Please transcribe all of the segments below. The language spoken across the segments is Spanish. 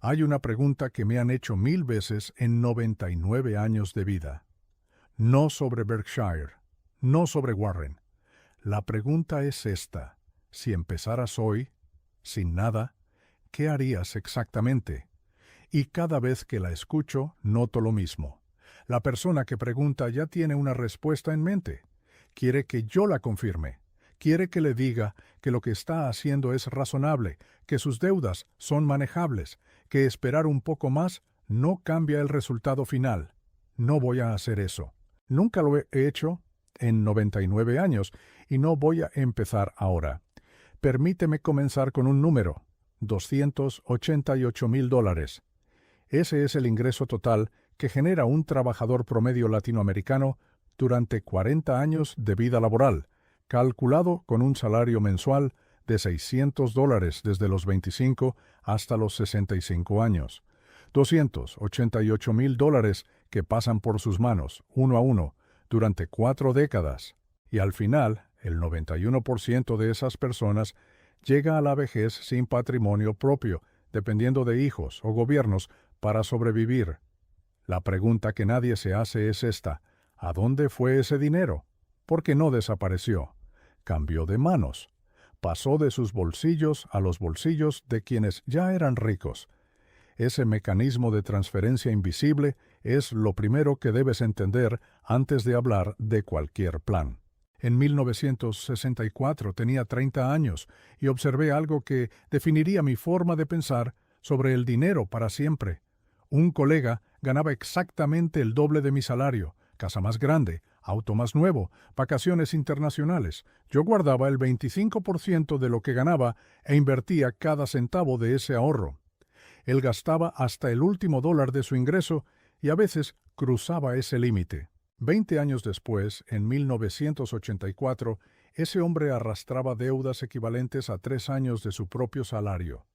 Hay una pregunta que me han hecho 1000 veces en 99 años de vida. No sobre Berkshire, no sobre Warren. La pregunta es esta: si empezaras hoy, sin nada, ¿qué harías exactamente? Y cada vez que la escucho, noto lo mismo. La persona que pregunta ya tiene una respuesta en mente. Quiere que yo la confirme. Quiere que le diga que lo que está haciendo es razonable, que sus deudas son manejables, que esperar un poco más no cambia el resultado final. No voy a hacer eso. Nunca lo he hecho en 99 años y no voy a empezar ahora. Permíteme comenzar con un número: $288,000. Ese es el ingreso total que genera un trabajador promedio latinoamericano durante 40 años de vida laboral, calculado con un salario mensual de $600 desde los 25 hasta los 65 años. $288,000 que pasan por sus manos, uno a uno, durante 4 décadas. Y al final, el 91% de esas personas llega a la vejez sin patrimonio propio, dependiendo de hijos o gobiernos para sobrevivir. La pregunta que nadie se hace es esta: ¿a dónde fue ese dinero? ¿Por qué no desapareció? Cambió de manos. Pasó de sus bolsillos a los bolsillos de quienes ya eran ricos. Ese mecanismo de transferencia invisible es lo primero que debes entender antes de hablar de cualquier plan. En 1964 tenía 30 años y observé algo que definiría mi forma de pensar sobre el dinero para siempre. Un colega ganaba exactamente el doble de mi salario, casa más grande, auto más nuevo, vacaciones internacionales. Yo guardaba el 25% de lo que ganaba e invertía cada centavo de ese ahorro. Él gastaba hasta el último dólar de su ingreso y a veces cruzaba ese límite. 20 años después, en 1984, ese hombre arrastraba deudas equivalentes a 3 años de su propio salario.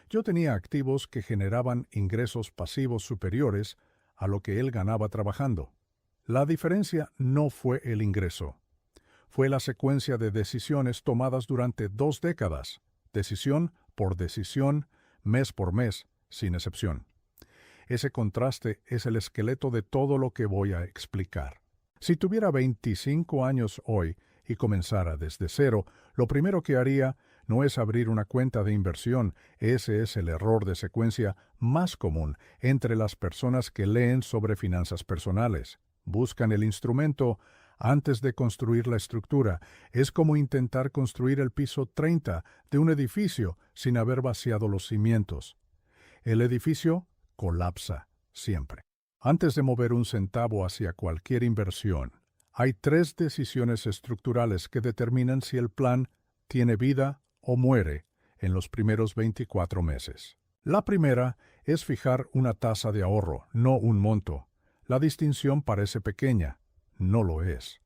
Yo tenía activos que generaban ingresos pasivos superiores a lo que él ganaba trabajando. La diferencia no fue el ingreso. Fue la secuencia de decisiones tomadas durante 2 décadas, decisión por decisión, mes por mes, sin excepción. Ese contraste es el esqueleto de todo lo que voy a explicar. Si tuviera 25 años hoy y comenzara desde cero, lo primero que haría no es abrir una cuenta de inversión. Ese es el error de secuencia más común entre las personas que leen sobre finanzas personales. Buscan el instrumento antes de construir la estructura. Es como intentar construir el piso 30 de un edificio sin haber vaciado los cimientos. El edificio colapsa siempre. Antes de mover un centavo hacia cualquier inversión, hay 3 decisiones estructurales que determinan si el plan tiene vida o muere en los primeros 24 meses. La primera es fijar una tasa de ahorro, no un monto. La distinción parece pequeña, no lo es.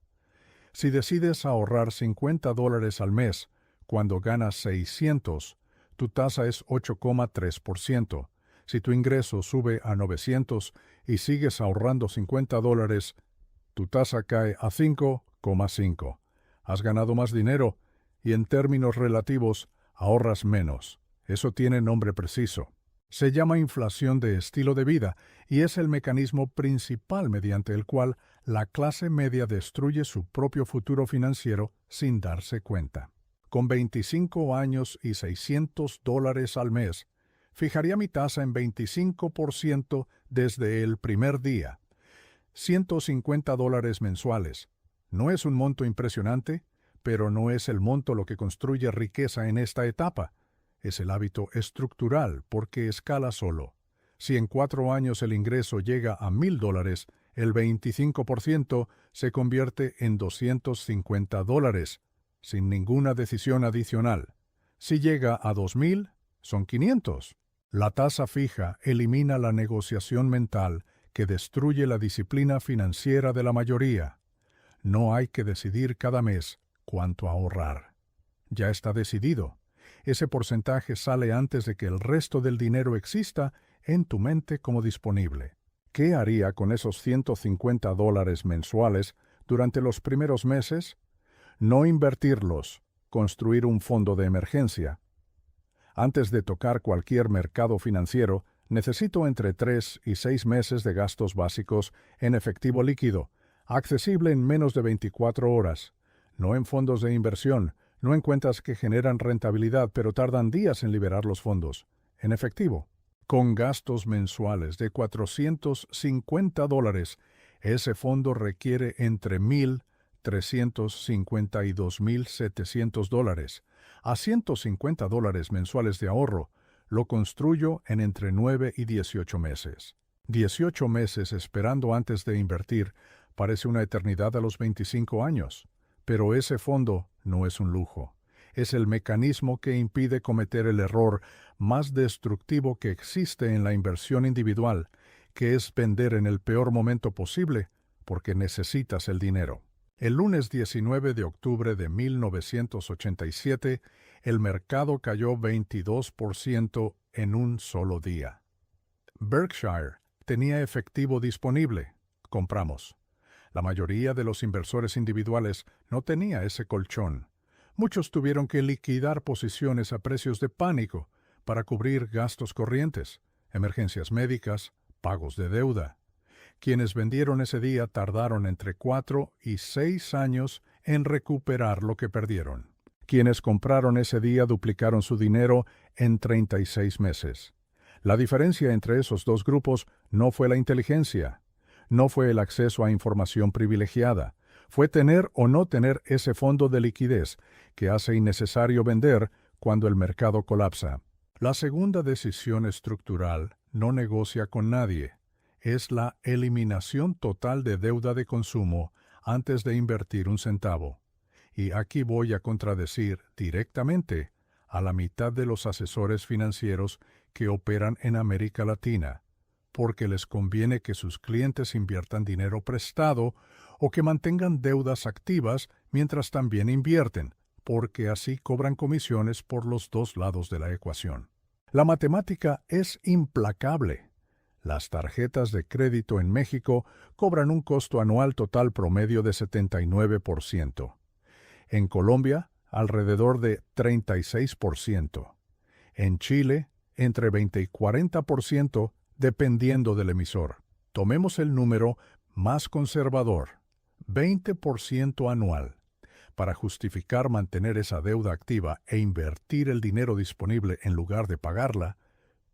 Si decides ahorrar $50 al mes cuando ganas 600, tu tasa es 8,3%. Si tu ingreso sube a 900 y sigues ahorrando $50, tu tasa cae a 5,5. Has ganado más dinero y en términos relativos ahorras menos. Eso tiene nombre preciso. Se llama inflación de estilo de vida y es el mecanismo principal mediante el cual la clase media destruye su propio futuro financiero sin darse cuenta. Con 25 años y $600 al mes, fijaría mi tasa en 25% desde el primer día. $150 mensuales. No es un monto impresionante, pero no es el monto lo que construye riqueza en esta etapa. Es el hábito estructural porque escala solo. Si en 4 años el ingreso llega a $1,000, el 25% se convierte en $250, sin ninguna decisión adicional. Si llega a 2,000, son 500. La tasa fija elimina la negociación mental que destruye la disciplina financiera de la mayoría. No hay que decidir cada mes cuánto ahorrar. Ya está decidido. Ese porcentaje sale antes de que el resto del dinero exista en tu mente como disponible. ¿Qué haría con esos $150 mensuales durante los primeros meses? No invertirlos, construir un fondo de emergencia. Antes de tocar cualquier mercado financiero, Necesito entre 3 y 6 meses de gastos básicos en efectivo líquido, accesible en menos de 24 horas, no en fondos de inversión, no en cuentas que generan rentabilidad pero tardan días en liberar los fondos, en efectivo. Con gastos mensuales de $450, ese fondo requiere entre $1,350 y $2,700 a $150 mensuales de ahorro. Lo construyo en entre 9 y 18 meses. 18 meses esperando antes de invertir parece una eternidad a los 25 años, pero ese fondo no es un lujo. Es el mecanismo que impide cometer el error más destructivo que existe en la inversión individual, que es vender en el peor momento posible porque necesitas el dinero. El lunes 19 de octubre de 1987, el mercado cayó 22% en un solo día. Berkshire tenía efectivo disponible. Compramos. La mayoría de los inversores individuales no tenía ese colchón. Muchos tuvieron que liquidar posiciones a precios de pánico para cubrir gastos corrientes, emergencias médicas, pagos de deuda. Quienes vendieron ese día tardaron entre 4 y 6 años en recuperar lo que perdieron. Quienes compraron ese día duplicaron su dinero en 36 meses. La diferencia entre esos dos grupos no fue la inteligencia, no fue el acceso a información privilegiada, fue tener o no tener ese fondo de liquidez que hace innecesario vender cuando el mercado colapsa. La segunda decisión estructural no negocia con nadie. Es la eliminación total de deuda de consumo antes de invertir un centavo. Y aquí voy a contradecir directamente a la mitad de los asesores financieros que operan en América Latina, porque les conviene que sus clientes inviertan dinero prestado o que mantengan deudas activas mientras también invierten, porque así cobran comisiones por los dos lados de la ecuación. La matemática es implacable. Las tarjetas de crédito en México cobran un costo anual total promedio de 79%. En Colombia, alrededor de 36%. En Chile, entre 20 y 40%, dependiendo del emisor. Tomemos el número más conservador, 20% anual. Para justificar mantener esa deuda activa e invertir el dinero disponible en lugar de pagarla,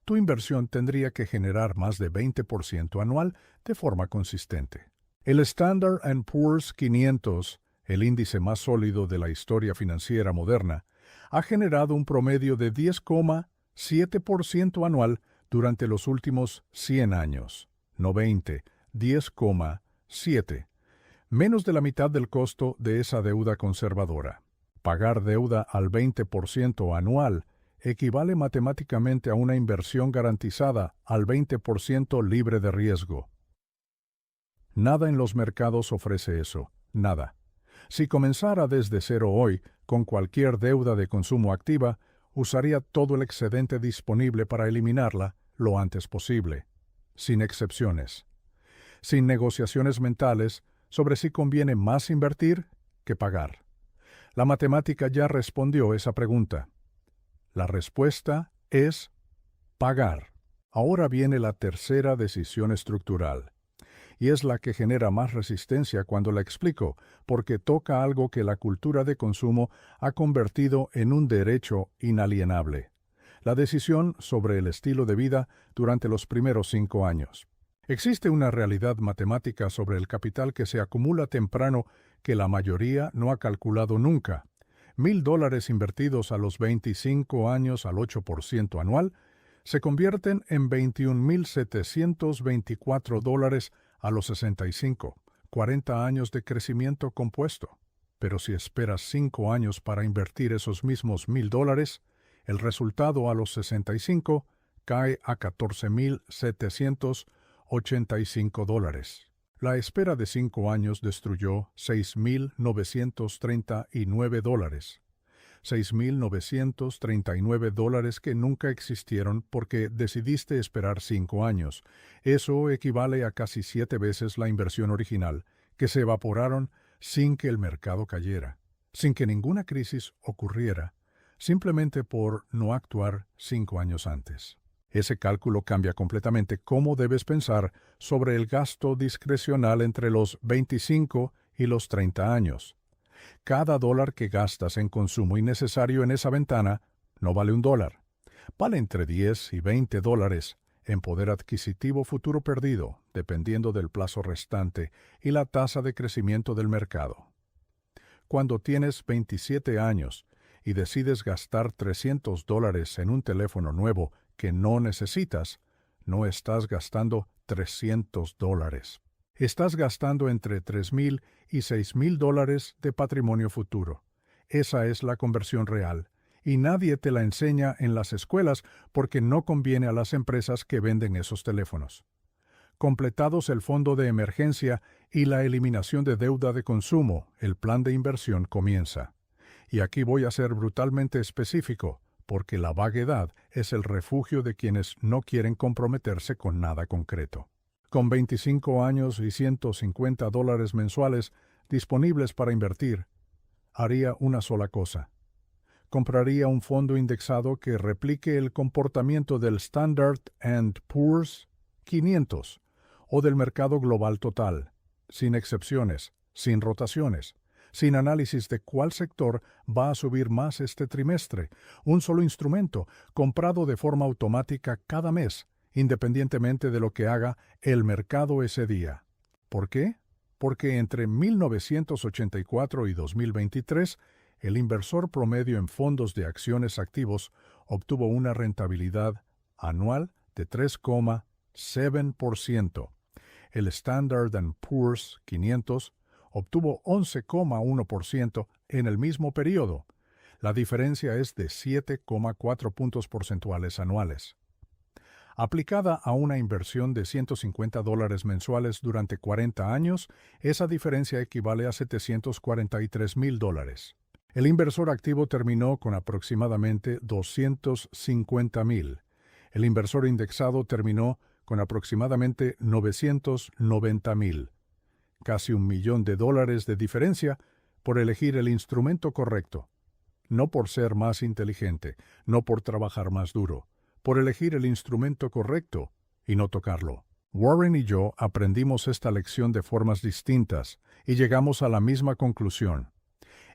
tu inversión tendría que generar más de 20% anual de forma consistente. El Standard & Poor's 500, el índice más sólido de la historia financiera moderna, ha generado un promedio de 10,7% anual durante los últimos 100 años. No 20, 10,7. Menos de la mitad del costo de esa deuda conservadora. Pagar deuda al 20% anual equivale matemáticamente a una inversión garantizada al 20% libre de riesgo. Nada en los mercados ofrece eso, nada. Si comenzara desde cero hoy, con cualquier deuda de consumo activa, usaría todo el excedente disponible para eliminarla lo antes posible, sin excepciones. Sin negociaciones mentales sobre si conviene más invertir que pagar. La matemática ya respondió esa pregunta. La respuesta es pagar. Ahora viene la tercera decisión estructural, y es la que genera más resistencia cuando la explico, porque toca algo que la cultura de consumo ha convertido en un derecho inalienable: la decisión sobre el estilo de vida durante los primeros 5 años. Existe una realidad matemática sobre el capital que se acumula temprano que la mayoría no ha calculado nunca. $1,000 invertidos a los 25 años al 8% anual se convierten en $21,724 a los 65, 40 años de crecimiento compuesto. Pero si esperas 5 años para invertir esos mismos $1,000, el resultado a los 65 cae a $14,785. La espera de 5 años destruyó $6,939. $6,939 que nunca existieron porque decidiste esperar 5 años. Eso equivale a casi 7 veces la inversión original, que se evaporaron sin que el mercado cayera, sin que ninguna crisis ocurriera, simplemente por no actuar 5 años antes. Ese cálculo cambia completamente cómo debes pensar sobre el gasto discrecional entre los 25 y los 30 años. Cada dólar que gastas en consumo innecesario en esa ventana no vale $1. Vale entre 10 y $20 en poder adquisitivo futuro perdido, dependiendo del plazo restante y la tasa de crecimiento del mercado. Cuando tienes 27 años y decides gastar $300 en un teléfono nuevo que no necesitas, no estás gastando $300. Estás gastando entre $3,000 y $6,000 de patrimonio futuro. Esa es la conversión real, y nadie te la enseña en las escuelas porque no conviene a las empresas que venden esos teléfonos. Completados el fondo de emergencia y la eliminación de deuda de consumo, el plan de inversión comienza. Y aquí voy a ser brutalmente específico, porque la vaguedad es el refugio de quienes no quieren comprometerse con nada concreto. Con 25 años y $150 mensuales disponibles para invertir, haría una sola cosa. Compraría un fondo indexado que replique el comportamiento del Standard & Poor's 500 o del mercado global total, sin excepciones, sin rotaciones, sin análisis de cuál sector va a subir más este trimestre, un solo instrumento, comprado de forma automática cada mes, independientemente de lo que haga el mercado ese día. ¿Por qué? Porque entre 1984 y 2023, el inversor promedio en fondos de acciones activos obtuvo una rentabilidad anual de 3,7%. El Standard & Poor's 500 obtuvo 11,1% en el mismo periodo. La diferencia es de 7,4 puntos porcentuales anuales. Aplicada a una inversión de $150 mensuales durante 40 años, esa diferencia equivale a $743,000. El inversor activo terminó con aproximadamente $250,000. El inversor indexado terminó con aproximadamente $990,000. Casi $1,000,000 de diferencia por elegir el instrumento correcto. No por ser más inteligente, no por trabajar más duro, por elegir el instrumento correcto y no tocarlo. Warren y yo aprendimos esta lección de formas distintas y llegamos a la misma conclusión.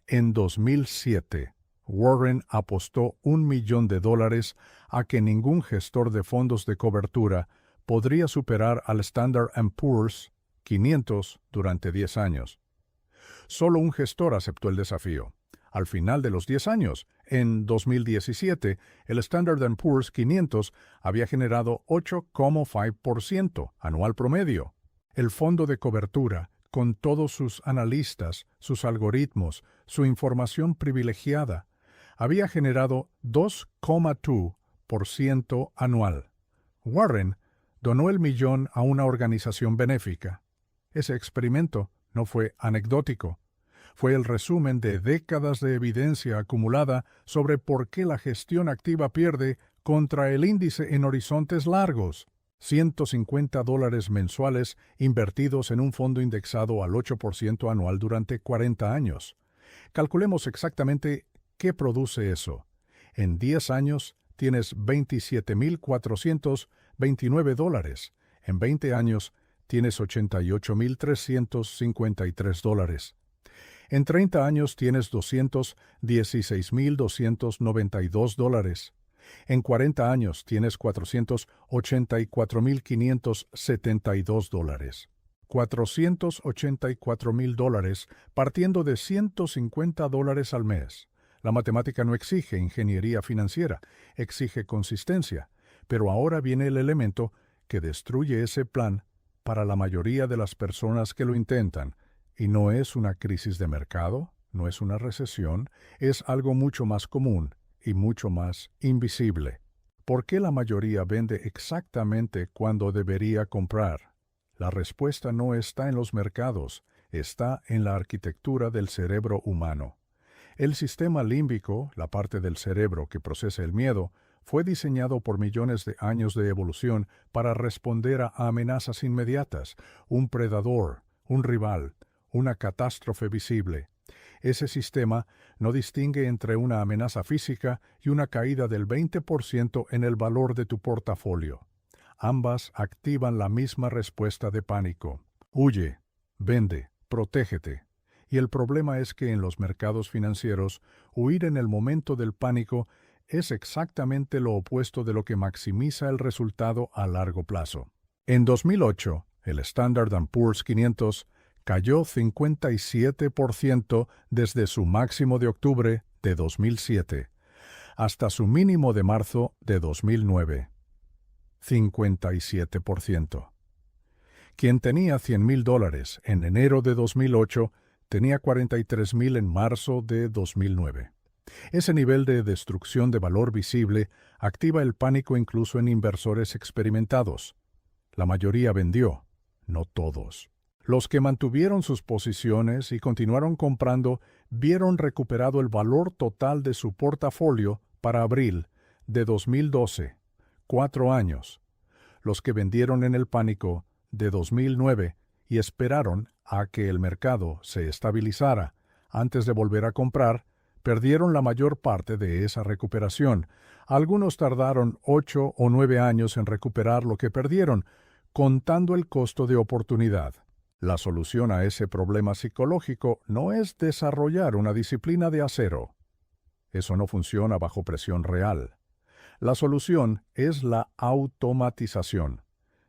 En 2007, Warren apostó $1,000,000 a que ningún gestor de fondos de cobertura podría superar al Standard & Poor's 500 durante 10 años. Solo un gestor aceptó el desafío. Al final de los 10 años, en 2017, el Standard & Poor's 500 había generado 8,5% anual promedio. El fondo de cobertura, con todos sus analistas, sus algoritmos, su información privilegiada, había generado 2,2% anual. Warren donó el millón a una organización benéfica. Ese experimento no fue anecdótico. Fue el resumen de décadas de evidencia acumulada sobre por qué la gestión activa pierde contra el índice en horizontes largos. $150 mensuales invertidos en un fondo indexado al 8% anual durante 40 años. Calculemos exactamente qué produce eso. En 10 años tienes $27,429. En 20 años tienes $88,353. En 30 años tienes $216,292. En 40 años tienes $484,572. $484,000 partiendo de $150 al mes. La matemática no exige ingeniería financiera, exige consistencia. Pero ahora viene el elemento que destruye ese plan para la mayoría de las personas que lo intentan. Y no es una crisis de mercado, no es una recesión, es algo mucho más común y mucho más invisible. ¿Por qué la mayoría vende exactamente cuando debería comprar? La respuesta no está en los mercados, está en la arquitectura del cerebro humano. El sistema límbico, la parte del cerebro que procesa el miedo, fue diseñado por millones de años de evolución para responder a amenazas inmediatas, un predador, un rival, una catástrofe visible. Ese sistema no distingue entre una amenaza física y una caída del 20% en el valor de tu portafolio. Ambas activan la misma respuesta de pánico. Huye, vende, protégete. Y el problema es que en los mercados financieros, huir en el momento del pánico es exactamente lo opuesto de lo que maximiza el resultado a largo plazo. En 2008, el Standard & Poor's 500 cayó 57% desde su máximo de octubre de 2007 hasta su mínimo de marzo de 2009. 57%. Quien tenía $100,000 en enero de 2008 tenía $43,000 en marzo de 2009. Ese nivel de destrucción de valor visible activa el pánico incluso en inversores experimentados. La mayoría vendió, no todos. Los que mantuvieron sus posiciones y continuaron comprando vieron recuperado el valor total de su portafolio para abril de 2012, 4 años. Los que vendieron en el pánico de 2009 y esperaron a que el mercado se estabilizara antes de volver a comprar, perdieron la mayor parte de esa recuperación. Algunos tardaron 8 o 9 años en recuperar lo que perdieron, contando el costo de oportunidad. La solución a ese problema psicológico no es desarrollar una disciplina de acero. Eso no funciona bajo presión real. La solución es la automatización.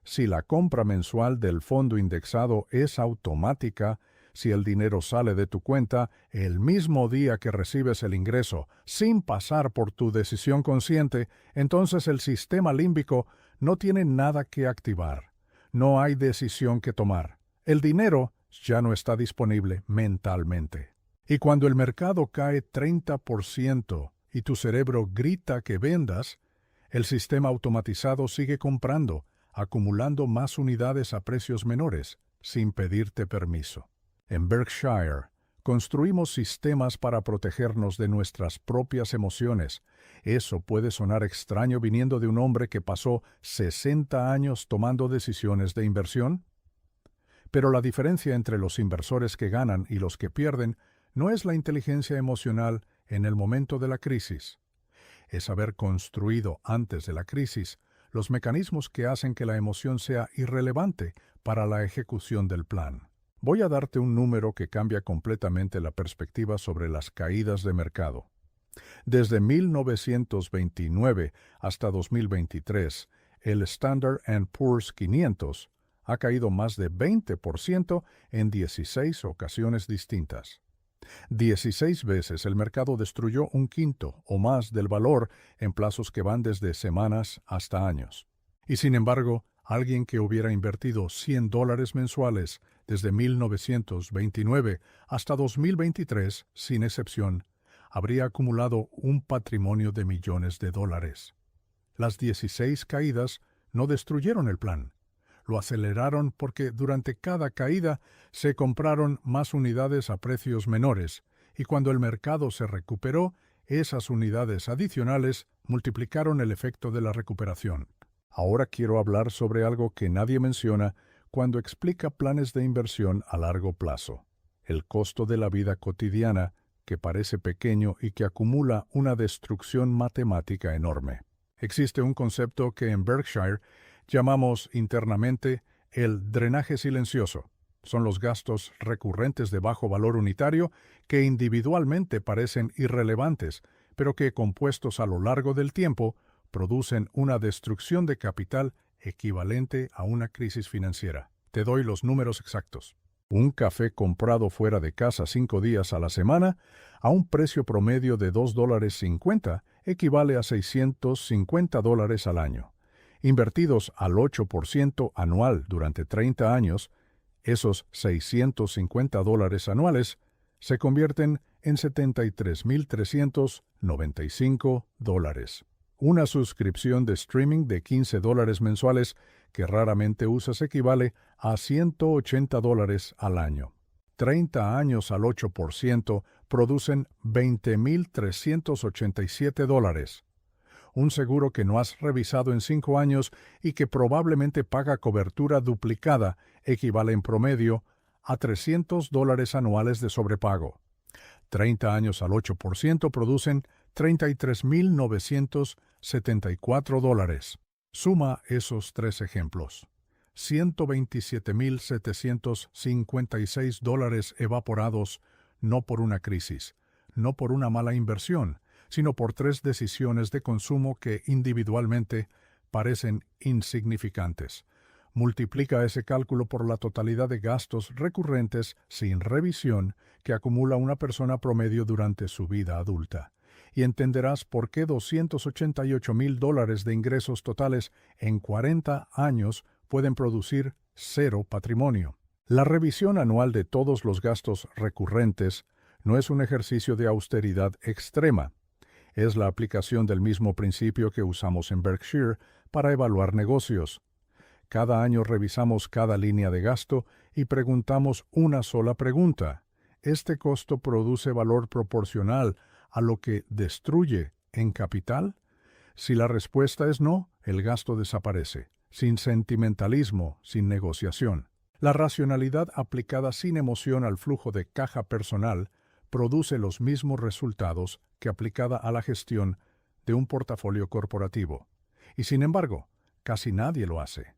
Si la compra mensual del fondo indexado es automática, si el dinero sale de tu cuenta el mismo día que recibes el ingreso, sin pasar por tu decisión consciente, entonces el sistema límbico no tiene nada que activar. No hay decisión que tomar. El dinero ya no está disponible mentalmente. Y cuando el mercado cae 30% y tu cerebro grita que vendas, el sistema automatizado sigue comprando, acumulando más unidades a precios menores, sin pedirte permiso. En Berkshire, construimos sistemas para protegernos de nuestras propias emociones. Eso puede sonar extraño viniendo de un hombre que pasó 60 años tomando decisiones de inversión. Pero la diferencia entre los inversores que ganan y los que pierden no es la inteligencia emocional en el momento de la crisis. Es haber construido antes de la crisis los mecanismos que hacen que la emoción sea irrelevante para la ejecución del plan. Voy a darte un número que cambia completamente la perspectiva sobre las caídas de mercado. Desde 1929 hasta 2023, el Standard & Poor's 500 ha caído más de 20% en 16 ocasiones distintas. 16 veces el mercado destruyó un quinto o más del valor en plazos que van desde semanas hasta años. Y sin embargo, alguien que hubiera invertido $100 mensuales desde 1929 hasta 2023, sin excepción, habría acumulado un patrimonio de millones de dólares. Las 16 caídas no destruyeron el plan. Lo aceleraron porque durante cada caída se compraron más unidades a precios menores, y cuando el mercado se recuperó, esas unidades adicionales multiplicaron el efecto de la recuperación. Ahora quiero hablar sobre algo que nadie menciona cuando explica planes de inversión a largo plazo: el costo de la vida cotidiana, que parece pequeño y que acumula una destrucción matemática enorme. Existe un concepto que en Berkshire llamamos internamente el drenaje silencioso. Son los gastos recurrentes de bajo valor unitario que individualmente parecen irrelevantes, pero que compuestos a lo largo del tiempo producen una destrucción de capital equivalente a una crisis financiera. Te doy los números exactos. Un café comprado fuera de casa 5 días a la semana, a un precio promedio de $2.50, equivale a $650 al año. Invertidos al 8% anual durante 30 años, esos $650 anuales se convierten en $73,395. Una suscripción de streaming de $15 mensuales que raramente usas equivale a $180 al año. 30 años al 8% producen $20,387. Un seguro que no has revisado en 5 años y que probablemente paga cobertura duplicada equivale en promedio a $300 anuales de sobrepago. 30 años al 8% producen $33,974. Suma esos tres ejemplos. $127,756 evaporados no por una crisis, no por una mala inversión, sino por tres decisiones de consumo que individualmente parecen insignificantes. Multiplica ese cálculo por la totalidad de gastos recurrentes sin revisión que acumula una persona promedio durante su vida adulta, y entenderás por qué $288,000 de ingresos totales en 40 años pueden producir cero patrimonio. La revisión anual de todos los gastos recurrentes no es un ejercicio de austeridad extrema. Es la aplicación del mismo principio que usamos en Berkshire para evaluar negocios. Cada año revisamos cada línea de gasto y preguntamos una sola pregunta. ¿Este costo produce valor proporcional a lo que destruye en capital? Si la respuesta es no, el gasto desaparece, sin sentimentalismo, sin negociación. La racionalidad aplicada sin emoción al flujo de caja personal produce los mismos resultados que aplicada a la gestión de un portafolio corporativo. Y sin embargo, casi nadie lo hace,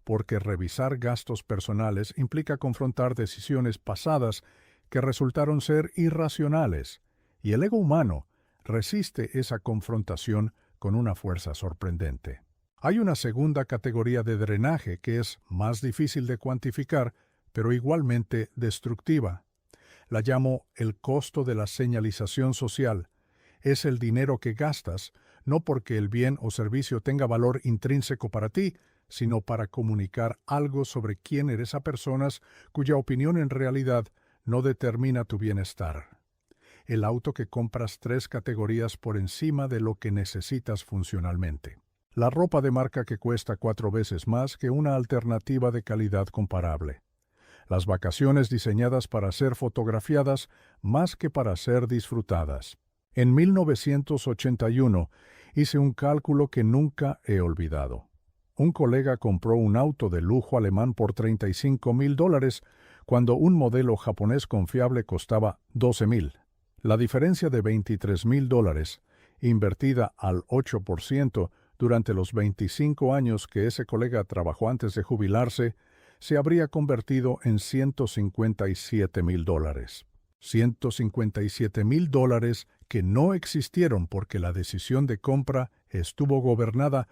porque revisar gastos personales implica confrontar decisiones pasadas que resultaron ser irracionales, y el ego humano resiste esa confrontación con una fuerza sorprendente. Hay una segunda categoría de drenaje que es más difícil de cuantificar, pero igualmente destructiva. La llamo el costo de la señalización social. Es el dinero que gastas, no porque el bien o servicio tenga valor intrínseco para ti, sino para comunicar algo sobre quién eres a personas cuya opinión en realidad no determina tu bienestar. El auto que compras 3 categorías por encima de lo que necesitas funcionalmente. La ropa de marca que cuesta 4 veces más que una alternativa de calidad comparable. Las vacaciones diseñadas para ser fotografiadas más que para ser disfrutadas. En 1981 hice un cálculo que nunca he olvidado. Un colega compró un auto de lujo alemán por $35,000 cuando un modelo japonés confiable costaba $12,000. La diferencia de $23,000, invertida al 8% durante los 25 años que ese colega trabajó antes de jubilarse, se habría convertido en $157,000. $157,000 que no existieron porque la decisión de compra estuvo gobernada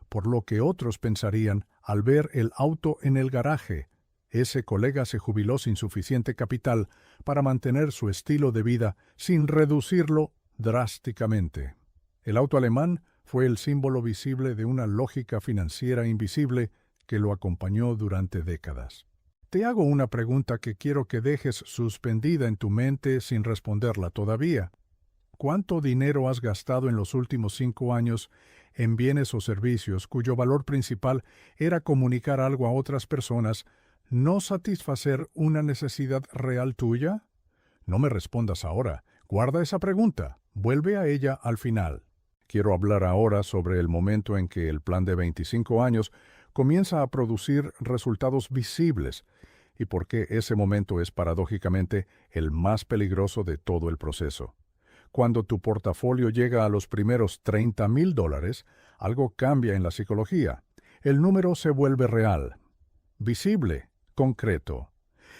por lo que otros pensarían al ver el auto en el garaje. Ese colega se jubiló sin suficiente capital para mantener su estilo de vida sin reducirlo drásticamente. El auto alemán fue el símbolo visible de una lógica financiera invisible que lo acompañó durante décadas. Te hago una pregunta que quiero que dejes suspendida en tu mente sin responderla todavía. ¿Cuánto dinero has gastado en los últimos 5 años en bienes o servicios cuyo valor principal era comunicar algo a otras personas, no satisfacer una necesidad real tuya? No me respondas ahora. Guarda esa pregunta. Vuelve a ella al final. Quiero hablar ahora sobre el momento en que el plan de 25 años comienza a producir resultados visibles y por qué ese momento es paradójicamente el más peligroso de todo el proceso. Cuando tu portafolio llega a los primeros $30,000, algo cambia en la psicología. El número se vuelve real, visible, concreto.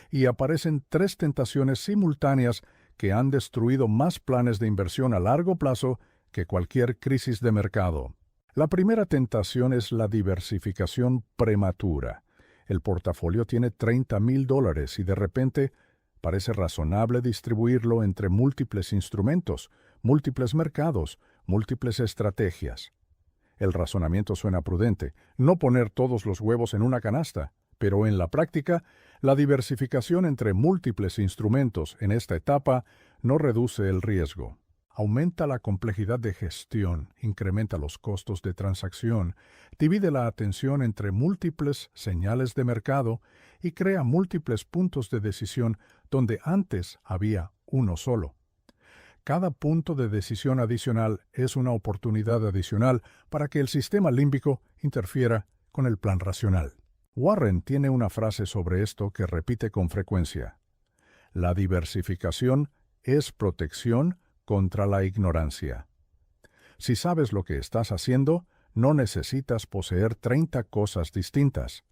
Y aparecen 3 tentaciones simultáneas que han destruido más planes de inversión a largo plazo que cualquier crisis de mercado. La primera tentación es la diversificación prematura. El portafolio tiene $30,000 y de repente parece razonable distribuirlo entre múltiples instrumentos, múltiples mercados, múltiples estrategias. El razonamiento suena prudente, no poner todos los huevos en una canasta, pero en la práctica, la diversificación entre múltiples instrumentos en esta etapa no reduce el riesgo. Aumenta la complejidad de gestión, incrementa los costos de transacción, divide la atención entre múltiples señales de mercado y crea múltiples puntos de decisión donde antes había uno solo. Cada punto de decisión adicional es una oportunidad adicional para que el sistema límbico interfiera con el plan racional. Warren tiene una frase sobre esto que repite con frecuencia. La diversificación es protección contra la ignorancia. Si sabes lo que estás haciendo, no necesitas poseer 30 cosas distintas.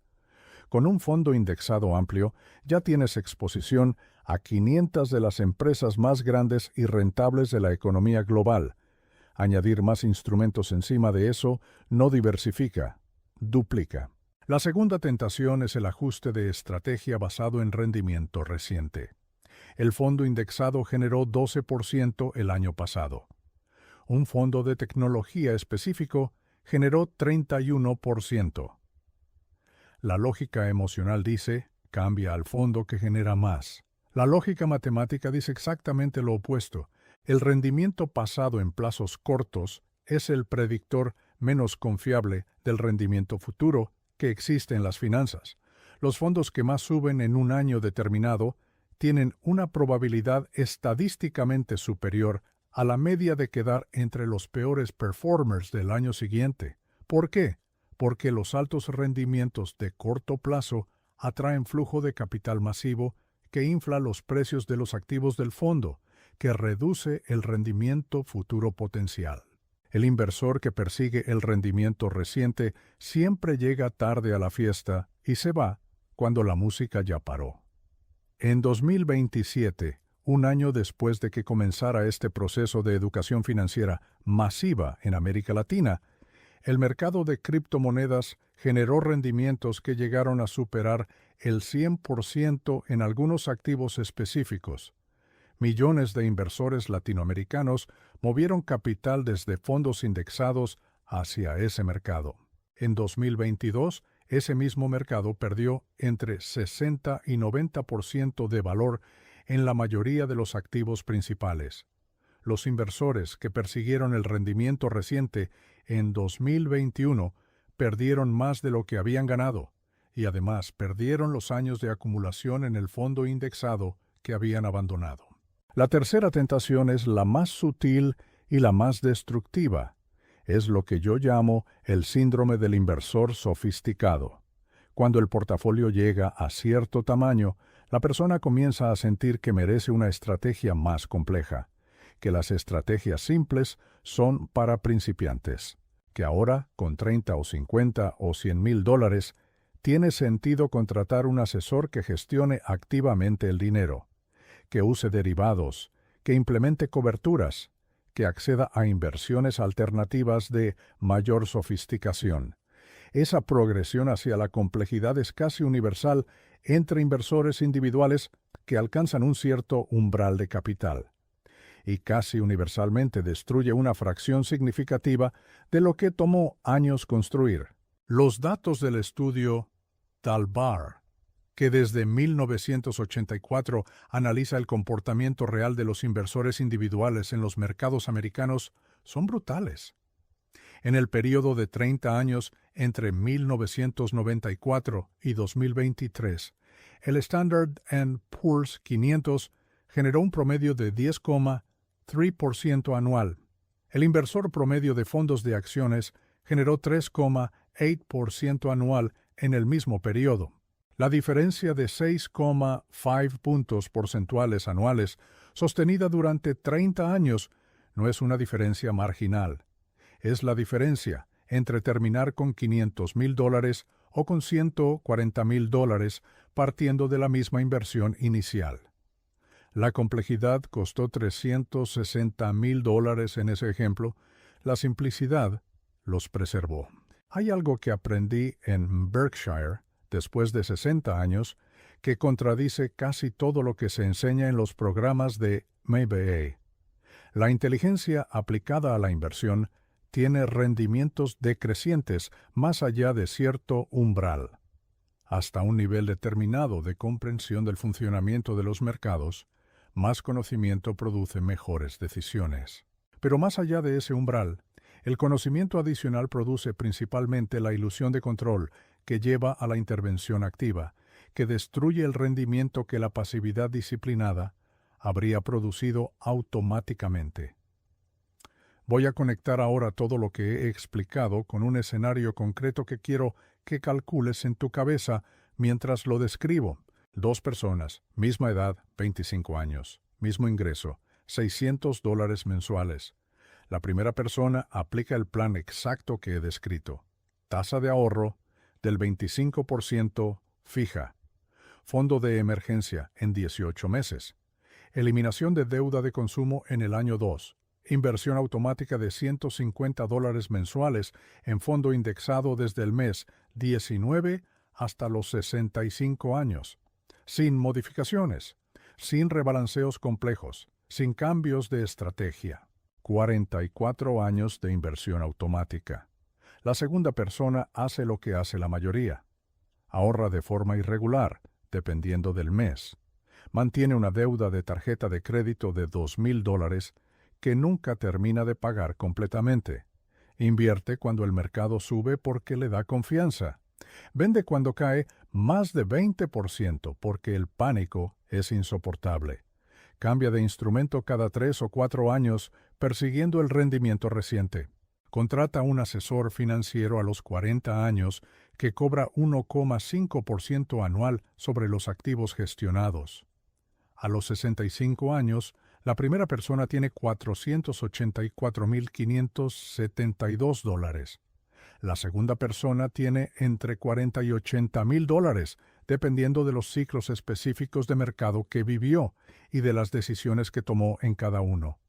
Con un fondo indexado amplio, ya tienes exposición a 500 de las empresas más grandes y rentables de la economía global. Añadir más instrumentos encima de eso no diversifica, duplica. La segunda tentación es el ajuste de estrategia basado en rendimiento reciente. El fondo indexado generó 12% el año pasado. Un fondo de tecnología específico generó 31%. La lógica emocional dice, cambia al fondo que genera más. La lógica matemática dice exactamente lo opuesto. El rendimiento pasado en plazos cortos es el predictor menos confiable del rendimiento futuro que existe en las finanzas. Los fondos que más suben en un año determinado tienen una probabilidad estadísticamente superior a la media de quedar entre los peores performers del año siguiente. ¿Por qué? Porque los altos rendimientos de corto plazo atraen flujo de capital masivo que infla los precios de los activos del fondo, que reduce el rendimiento futuro potencial. El inversor que persigue el rendimiento reciente siempre llega tarde a la fiesta y se va cuando la música ya paró. En 2027, un año después de que comenzara este proceso de educación financiera masiva en América Latina, el mercado de criptomonedas generó rendimientos que llegaron a superar el 100% en algunos activos específicos. Millones de inversores latinoamericanos movieron capital desde fondos indexados hacia ese mercado. En 2022, ese mismo mercado perdió entre 60 y 90% de valor en la mayoría de los activos principales. Los inversores que persiguieron el rendimiento reciente en 2021 perdieron más de lo que habían ganado y además perdieron los años de acumulación en el fondo indexado que habían abandonado. La tercera tentación es la más sutil y la más destructiva. Es lo que yo llamo el síndrome del inversor sofisticado. Cuando el portafolio llega a cierto tamaño, la persona comienza a sentir que merece una estrategia más compleja, que las estrategias simples son para principiantes, que ahora, con 30 o 50 o $100,000, tiene sentido contratar un asesor que gestione activamente el dinero, que use derivados, que implemente coberturas, que acceda a inversiones alternativas de mayor sofisticación. Esa progresión hacia la complejidad es casi universal entre inversores individuales que alcanzan un cierto umbral de capital, y casi universalmente destruye una fracción significativa de lo que tomó años construir. Los datos del estudio Dalbar, que desde 1984 analiza el comportamiento real de los inversores individuales en los mercados americanos, son brutales. En el período de 30 años entre 1994 y 2023, el Standard & Poor's 500 generó un promedio de 10,3% anual. El inversor promedio de fondos de acciones generó 3,8% anual en el mismo periodo. La diferencia de 6,5 puntos porcentuales anuales, sostenida durante 30 años, no es una diferencia marginal. Es la diferencia entre terminar con $500,000 o con $140,000 partiendo de la misma inversión inicial. La complejidad costó $360,000 en ese ejemplo. La simplicidad los preservó. Hay algo que aprendí en Berkshire, después de 60 años, que contradice casi todo lo que se enseña en los programas de MBA. La inteligencia aplicada a la inversión tiene rendimientos decrecientes más allá de cierto umbral. Hasta un nivel determinado de comprensión del funcionamiento de los mercados, más conocimiento produce mejores decisiones. Pero más allá de ese umbral, el conocimiento adicional produce principalmente la ilusión de control que lleva a la intervención activa, que destruye el rendimiento que la pasividad disciplinada habría producido automáticamente. Voy a conectar ahora todo lo que he explicado con un escenario concreto que quiero que calcules en tu cabeza mientras lo describo. 2 personas, misma edad, 25 años, mismo ingreso, $600 mensuales. La primera persona aplica el plan exacto que he descrito. Tasa de ahorro del 25% fija. Fondo de emergencia en 18 meses. Eliminación de deuda de consumo en el año 2. Inversión automática de $150 mensuales en fondo indexado desde el mes 19 hasta los 65 años. Sin modificaciones, sin rebalanceos complejos, sin cambios de estrategia. 44 años de inversión automática. La segunda persona hace lo que hace la mayoría. Ahorra de forma irregular, dependiendo del mes. Mantiene una deuda de tarjeta de crédito de $2,000 que nunca termina de pagar completamente. Invierte cuando el mercado sube porque le da confianza. Vende cuando cae más de 20% porque el pánico es insoportable. Cambia de instrumento cada 3 o 4 años persiguiendo el rendimiento reciente. Contrata un asesor financiero a los 40 años que cobra 1,5% anual sobre los activos gestionados. A los 65 años, la primera persona tiene $484,572. La segunda persona tiene entre $40,000 y $80,000, dependiendo de los ciclos específicos de mercado que vivió y de las decisiones que tomó en cada uno.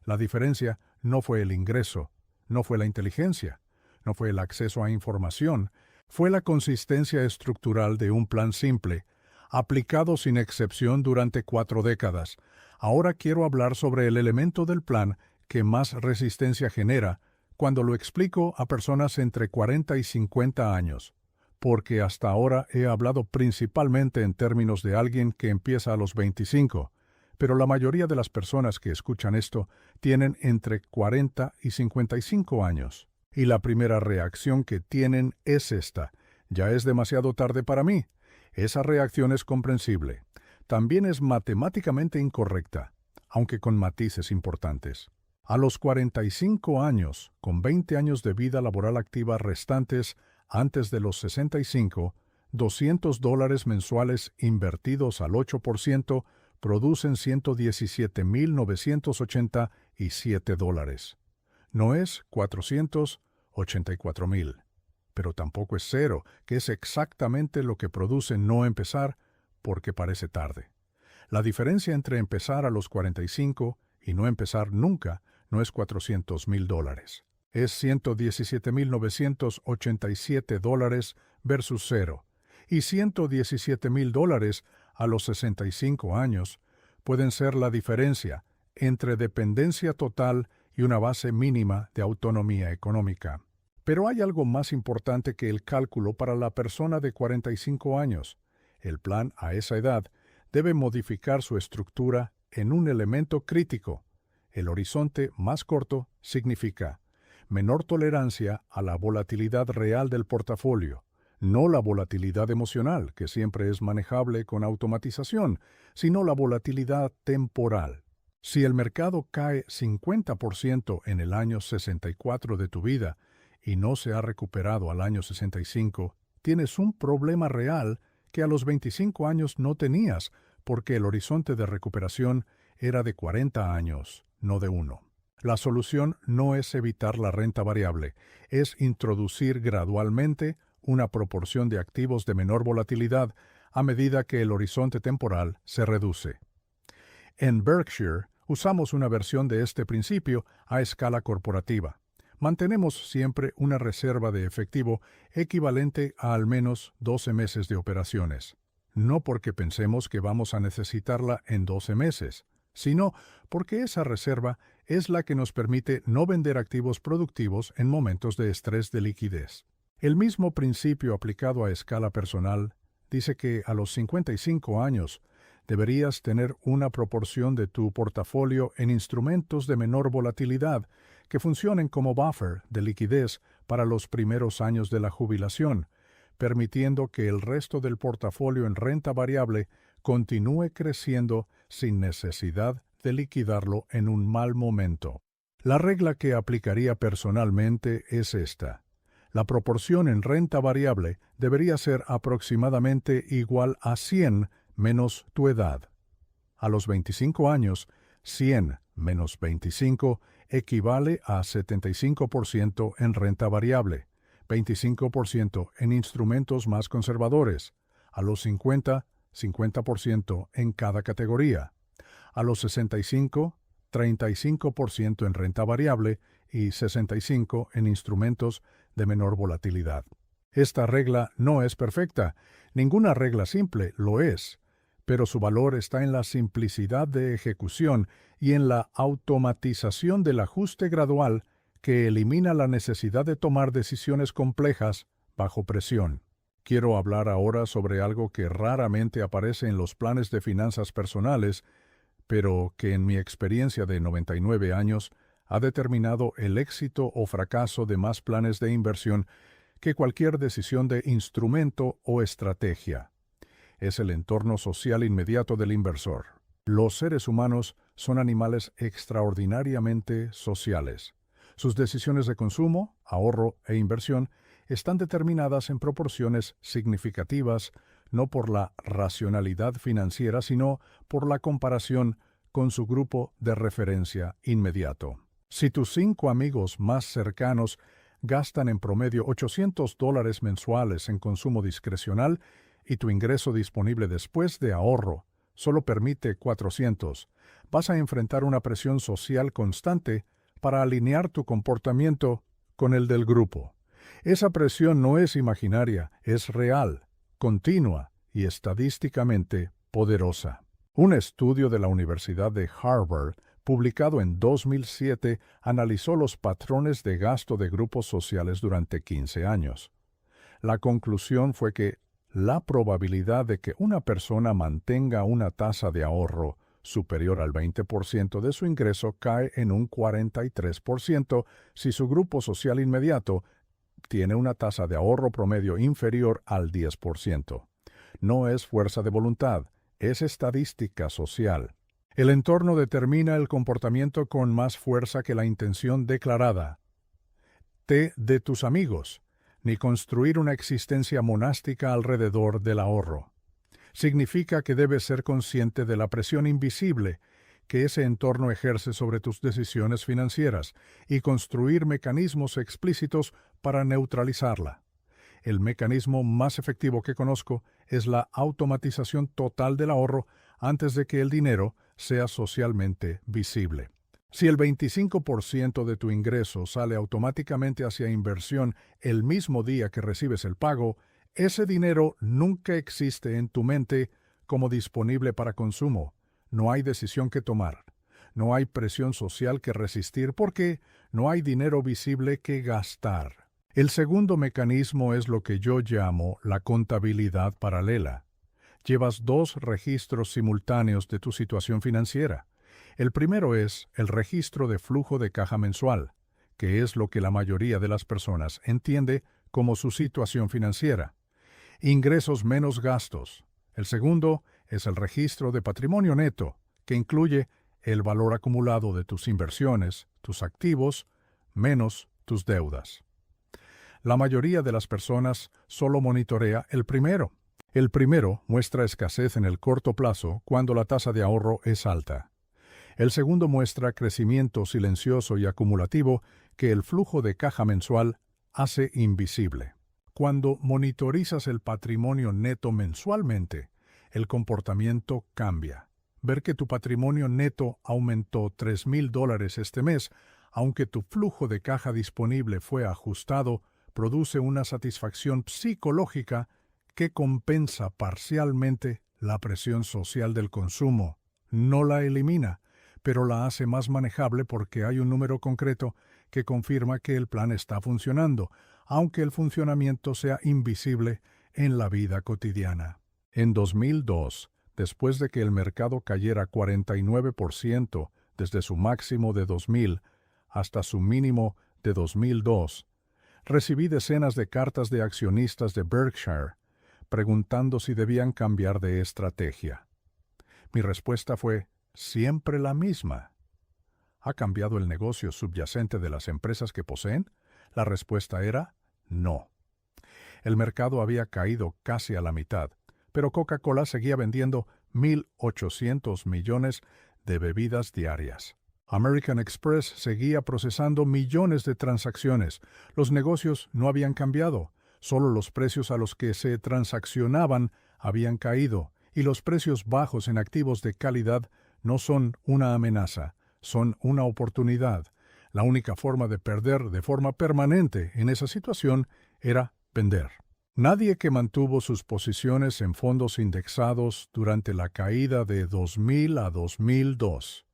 La diferencia no fue el ingreso, no fue la inteligencia, no fue el acceso a información, fue la consistencia estructural de un plan simple, aplicado sin excepción durante 4 décadas. Ahora quiero hablar sobre el elemento del plan que más resistencia genera cuando lo explico a personas entre 40 y 50 años, porque hasta ahora he hablado principalmente en términos de alguien que empieza a los 25, pero la mayoría de las personas que escuchan esto tienen entre 40 y 55 años. Y la primera reacción que tienen es esta: ya es demasiado tarde para mí. Esa reacción es comprensible. También es matemáticamente incorrecta, aunque con matices importantes. A los 45 años, con 20 años de vida laboral activa restantes antes de los 65, $200 mensuales invertidos al 8% producen $117,987. No es 484,000, pero tampoco es 0, que es exactamente lo que produce no empezar porque parece tarde. La diferencia entre empezar a los 45 y no empezar nunca no es $400,000. Es $117,987 versus 0, y $117,000 a los 65 años pueden ser la diferencia entre dependencia total y una base mínima de autonomía económica. Pero hay algo más importante que el cálculo para la persona de 45 años. El plan a esa edad debe modificar su estructura en un elemento crítico. El horizonte más corto significa menor tolerancia a la volatilidad real del portafolio, no la volatilidad emocional, que siempre es manejable con automatización, sino la volatilidad temporal. Si el mercado cae 50% en el año 64 de tu vida y no se ha recuperado al año 65, tienes un problema real que a los 25 años no tenías, porque el horizonte de recuperación era de 40 años, no de 1. La solución no es evitar la renta variable, es introducir gradualmente una proporción de activos de menor volatilidad a medida que el horizonte temporal se reduce. En Berkshire usamos una versión de este principio a escala corporativa. Mantenemos siempre una reserva de efectivo equivalente a al menos 12 meses de operaciones. No porque pensemos que vamos a necesitarla en 12 meses, sino porque esa reserva es la que nos permite no vender activos productivos en momentos de estrés de liquidez. El mismo principio aplicado a escala personal dice que a los 55 años deberías tener una proporción de tu portafolio en instrumentos de menor volatilidad que funcionen como buffer de liquidez para los primeros años de la jubilación, permitiendo que el resto del portafolio en renta variable continúe creciendo sin necesidad de liquidarlo en un mal momento. La regla que aplicaría personalmente es esta. La proporción en renta variable debería ser aproximadamente igual a 100 menos tu edad. A los 25 años, 100 menos 25 equivale a 75% en renta variable, 25% en instrumentos más conservadores, a los 50, 50% en cada categoría, a los 65, 35% en renta variable y 65% en instrumentos de menor volatilidad. Esta regla no es perfecta, ninguna regla simple lo es, pero su valor está en la simplicidad de ejecución y en la automatización del ajuste gradual que elimina la necesidad de tomar decisiones complejas bajo presión. Quiero hablar ahora sobre algo que raramente aparece en los planes de finanzas personales, pero que en mi experiencia de 99 años ha determinado el éxito o fracaso de más planes de inversión que cualquier decisión de instrumento o estrategia. Es el entorno social inmediato del inversor. Los seres humanos son animales extraordinariamente sociales. Sus decisiones de consumo, ahorro e inversión están determinadas en proporciones significativas no por la racionalidad financiera, sino por la comparación con su grupo de referencia inmediato. Si tus 5 amigos más cercanos gastan en promedio $800 mensuales en consumo discrecional y tu ingreso disponible después de ahorro solo permite 400, vas a enfrentar una presión social constante para alinear tu comportamiento con el del grupo. Esa presión no es imaginaria, es real, continua y estadísticamente poderosa. Un estudio de la Universidad de Harvard, publicado en 2007, analizó los patrones de gasto de grupos sociales durante 15 años. La conclusión fue que la probabilidad de que una persona mantenga una tasa de ahorro superior al 20% de su ingreso cae en un 43% si su grupo social inmediato tiene una tasa de ahorro promedio inferior al 10%. No es fuerza de voluntad, es estadística social. El entorno determina el comportamiento con más fuerza que la intención declarada. Té de tus amigos, ni construir una existencia monástica alrededor del ahorro. Significa que debes ser consciente de la presión invisible que ese entorno ejerce sobre tus decisiones financieras y construir mecanismos explícitos para neutralizarla. El mecanismo más efectivo que conozco es la automatización total del ahorro antes de que el dinero sea socialmente visible. Si el 25% de tu ingreso sale automáticamente hacia inversión el mismo día que recibes el pago, ese dinero nunca existe en tu mente como disponible para consumo. No hay decisión que tomar. No hay presión social que resistir porque no hay dinero visible que gastar. El segundo mecanismo es lo que yo llamo la contabilidad paralela. Llevas 2 registros simultáneos de tu situación financiera. El primero es el registro de flujo de caja mensual, que es lo que la mayoría de las personas entiende como su situación financiera. Ingresos menos gastos. El segundo es el registro de patrimonio neto, que incluye el valor acumulado de tus inversiones, tus activos, menos tus deudas. La mayoría de las personas solo monitorea el primero. El primero muestra escasez en el corto plazo cuando la tasa de ahorro es alta. El segundo muestra crecimiento silencioso y acumulativo que el flujo de caja mensual hace invisible. Cuando monitorizas el patrimonio neto mensualmente, el comportamiento cambia. Ver que tu patrimonio neto aumentó $3,000 este mes, aunque tu flujo de caja disponible fue ajustado, produce una satisfacción psicológica que compensa parcialmente la presión social del consumo. No la elimina, pero la hace más manejable porque hay un número concreto que confirma que el plan está funcionando, aunque el funcionamiento sea invisible en la vida cotidiana. En 2002, después de que el mercado cayera 49% desde su máximo de 2000 hasta su mínimo de 2002, recibí decenas de cartas de accionistas de Berkshire preguntando si debían cambiar de estrategia. Mi respuesta fue siempre la misma. ¿Ha cambiado el negocio subyacente de las empresas que poseen? La respuesta era no. El mercado había caído casi a la mitad, pero Coca-Cola seguía vendiendo 1.800 millones de bebidas diarias. American Express seguía procesando millones de transacciones. Los negocios no habían cambiado, solo los precios a los que se transaccionaban habían caído, y los precios bajos en activos de calidad no son una amenaza, son una oportunidad. La única forma de perder de forma permanente en esa situación era vender. Nadie que mantuvo sus posiciones en fondos indexados durante la caída de 2000 a 2002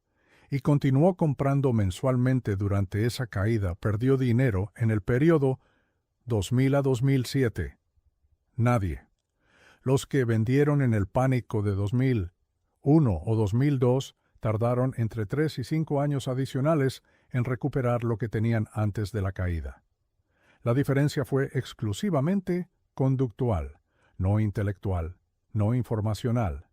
y continuó comprando mensualmente durante esa caída perdió dinero en el periodo 2000 a 2007. Nadie. Los que vendieron en el pánico de 2001 o 2002 tardaron entre 3 y 5 años adicionales en recuperar lo que tenían antes de la caída. La diferencia fue exclusivamente conductual, no intelectual, no informacional,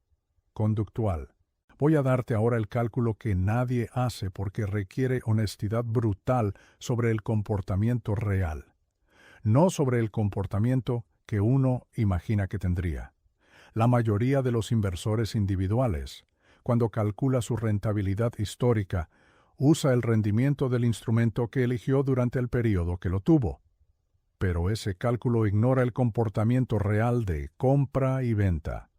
conductual. Voy a darte ahora el cálculo que nadie hace porque requiere honestidad brutal sobre el comportamiento real, no sobre el comportamiento que uno imagina que tendría. La mayoría de los inversores individuales, cuando calcula su rentabilidad histórica, usa el rendimiento del instrumento que eligió durante el periodo que lo tuvo. Pero ese cálculo ignora el comportamiento real de compra y venta.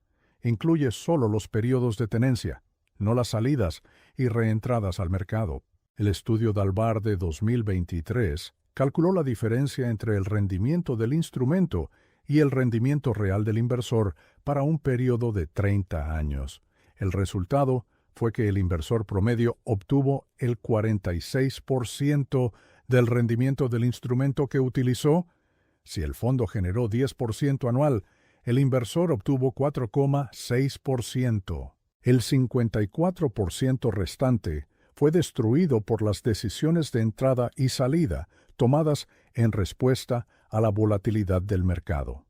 Incluye solo los periodos de tenencia, no las salidas y reentradas al mercado. El estudio Dalbar de 2023 calculó la diferencia entre el rendimiento del instrumento y el rendimiento real del inversor para un periodo de 30 años. El resultado fue que el inversor promedio obtuvo el 46% del rendimiento del instrumento que utilizó. Si el fondo generó 10% anual, el inversor obtuvo 4,6%. El 54% restante fue destruido por las decisiones de entrada y salida tomadas en respuesta a la volatilidad del mercado.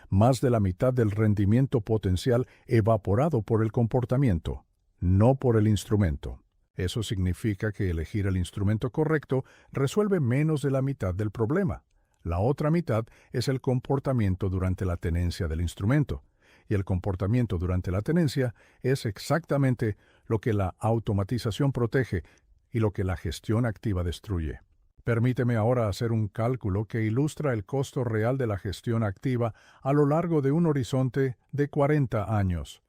Más de la mitad del rendimiento potencial evaporado por el comportamiento, no por el instrumento. Eso significa que elegir el instrumento correcto resuelve menos de la mitad del problema. La otra mitad es el comportamiento durante la tenencia del instrumento. Y el comportamiento durante la tenencia es exactamente lo que la automatización protege y lo que la gestión activa destruye. Permíteme ahora hacer un cálculo que ilustra el costo real de la gestión activa a lo largo de un horizonte de 40 años.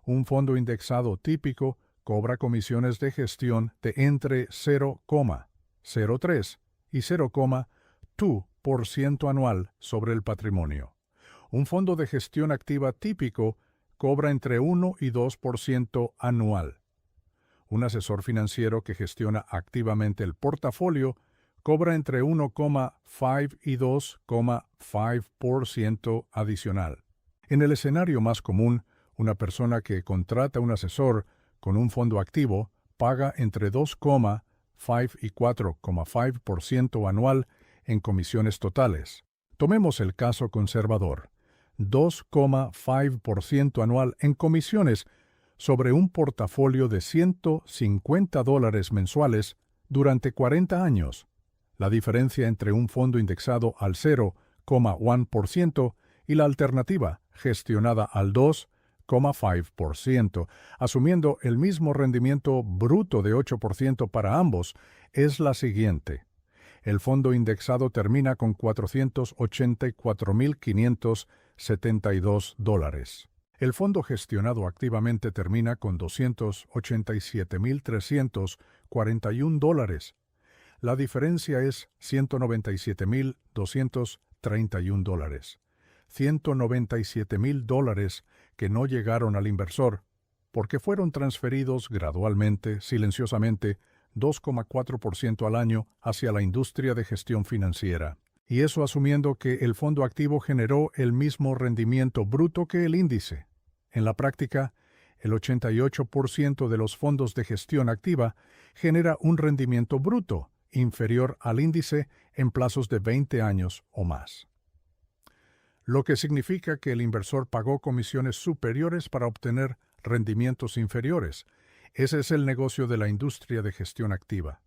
Un fondo indexado típico cobra comisiones de gestión de entre 0,03 y 0,2% anual sobre el patrimonio. Un fondo de gestión activa típico cobra entre 1 y 2% anual. Un asesor financiero que gestiona activamente el portafolio cobra entre 1,5 y 2,5% adicional. En el escenario más común, una persona que contrata un asesor con un fondo activo paga entre 2,5 y 4,5% anual en comisiones totales. Tomemos el caso conservador. 2,5% anual en comisiones sobre un portafolio de $150 mensuales durante 40 años. La diferencia entre un fondo indexado al 0,1% y la alternativa gestionada al 2,5%, asumiendo el mismo rendimiento bruto de 8% para ambos, es la siguiente. El fondo indexado termina con $484,572. El fondo gestionado activamente termina con $287,341. La diferencia es $197,231. $197,000 que no llegaron al inversor, porque fueron transferidos gradualmente, silenciosamente, 2,4% al año hacia la industria de gestión financiera. Y eso asumiendo que el fondo activo generó el mismo rendimiento bruto que el índice. En la práctica, el 88% de los fondos de gestión activa genera un rendimiento bruto inferior al índice en plazos de 20 años o más. Lo que significa que el inversor pagó comisiones superiores para obtener rendimientos inferiores. Ese es el negocio de la industria de gestión activa.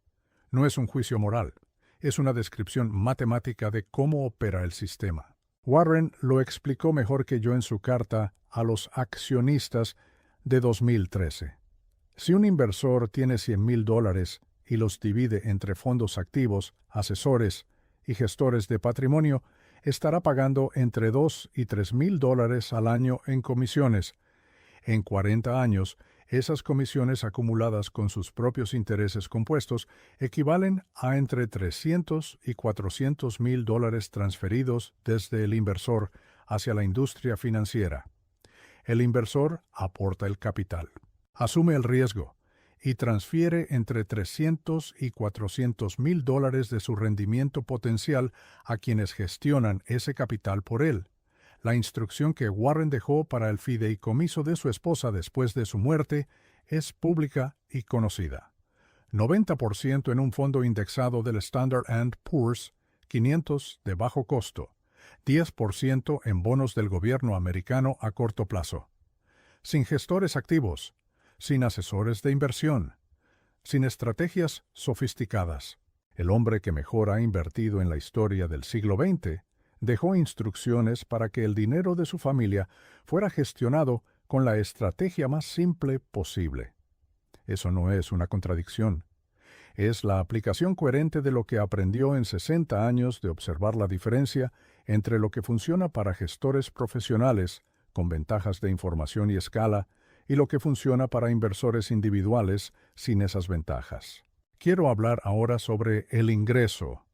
No es un juicio moral, es una descripción matemática de cómo opera el sistema. Warren lo explicó mejor que yo en su carta a los accionistas de 2013. Si un inversor tiene $100,000 y los divide entre fondos activos, asesores y gestores de patrimonio, estará pagando entre $2,000 y $3,000 al año en comisiones. En 40 años, esas comisiones acumuladas con sus propios intereses compuestos equivalen a entre $300,000 y $400,000 transferidos desde el inversor hacia la industria financiera. El inversor aporta el capital, asume el riesgo y transfiere entre $300,000 y $400,000 de su rendimiento potencial a quienes gestionan ese capital por él. La instrucción que Warren dejó para el fideicomiso de su esposa después de su muerte es pública y conocida. 90% en un fondo indexado del Standard & Poor's 500 de bajo costo, 10% en bonos del gobierno americano a corto plazo. Sin gestores activos, sin asesores de inversión, sin estrategias sofisticadas. El hombre que mejor ha invertido en la historia del siglo XX dejó instrucciones para que el dinero de su familia fuera gestionado con la estrategia más simple posible. Eso no es una contradicción. Es la aplicación coherente de lo que aprendió en 60 años de observar la diferencia entre lo que funciona para gestores profesionales, con ventajas de información y escala, y lo que funciona para inversores individuales sin esas ventajas. Quiero hablar ahora sobre el ingreso,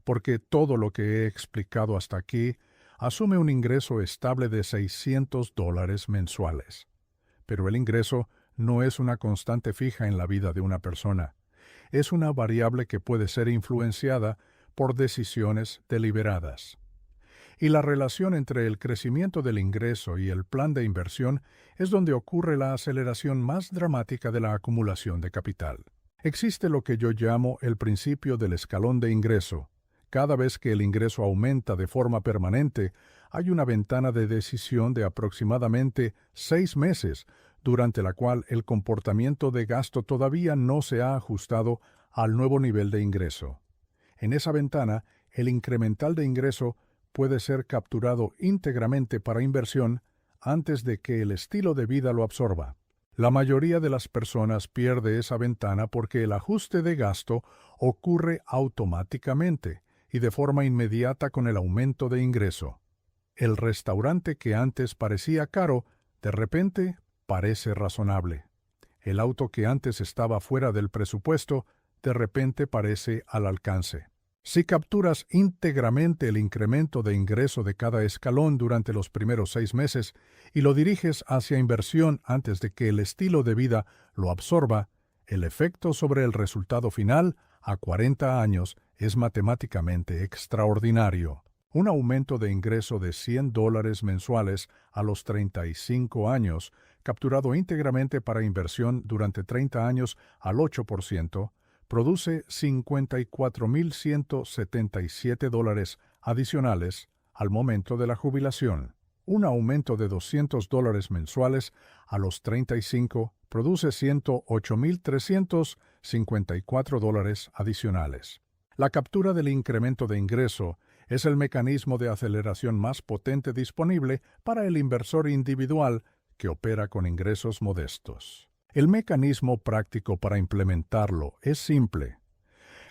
porque todo lo que he explicado hasta aquí asume un ingreso estable de $600 mensuales. Pero el ingreso no es una constante fija en la vida de una persona. Es una variable que puede ser influenciada por decisiones deliberadas. Y la relación entre el crecimiento del ingreso y el plan de inversión es donde ocurre la aceleración más dramática de la acumulación de capital. Existe lo que yo llamo el principio del escalón de ingreso. Cada vez que el ingreso aumenta de forma permanente, hay una ventana de decisión de aproximadamente 6 meses, durante la cual el comportamiento de gasto todavía no se ha ajustado al nuevo nivel de ingreso. En esa ventana, el incremental de ingreso puede ser capturado íntegramente para inversión antes de que el estilo de vida lo absorba. La mayoría de las personas pierde esa ventana porque el ajuste de gasto ocurre automáticamente y de forma inmediata con el aumento de ingreso. El restaurante que antes parecía caro, de repente parece razonable. El auto que antes estaba fuera del presupuesto, de repente parece al alcance. Si capturas íntegramente el incremento de ingreso de cada escalón durante los primeros 6 meses y lo diriges hacia inversión antes de que el estilo de vida lo absorba, el efecto sobre el resultado final a 40 años es matemáticamente extraordinario. Un aumento de ingreso de $100 mensuales a los 35 años, capturado íntegramente para inversión durante 30 años al 8%, produce $54,177 adicionales al momento de la jubilación. Un aumento de $200 mensuales a los 35 produce $108,354 adicionales. La captura del incremento de ingreso es el mecanismo de aceleración más potente disponible para el inversor individual que opera con ingresos modestos. El mecanismo práctico para implementarlo es simple.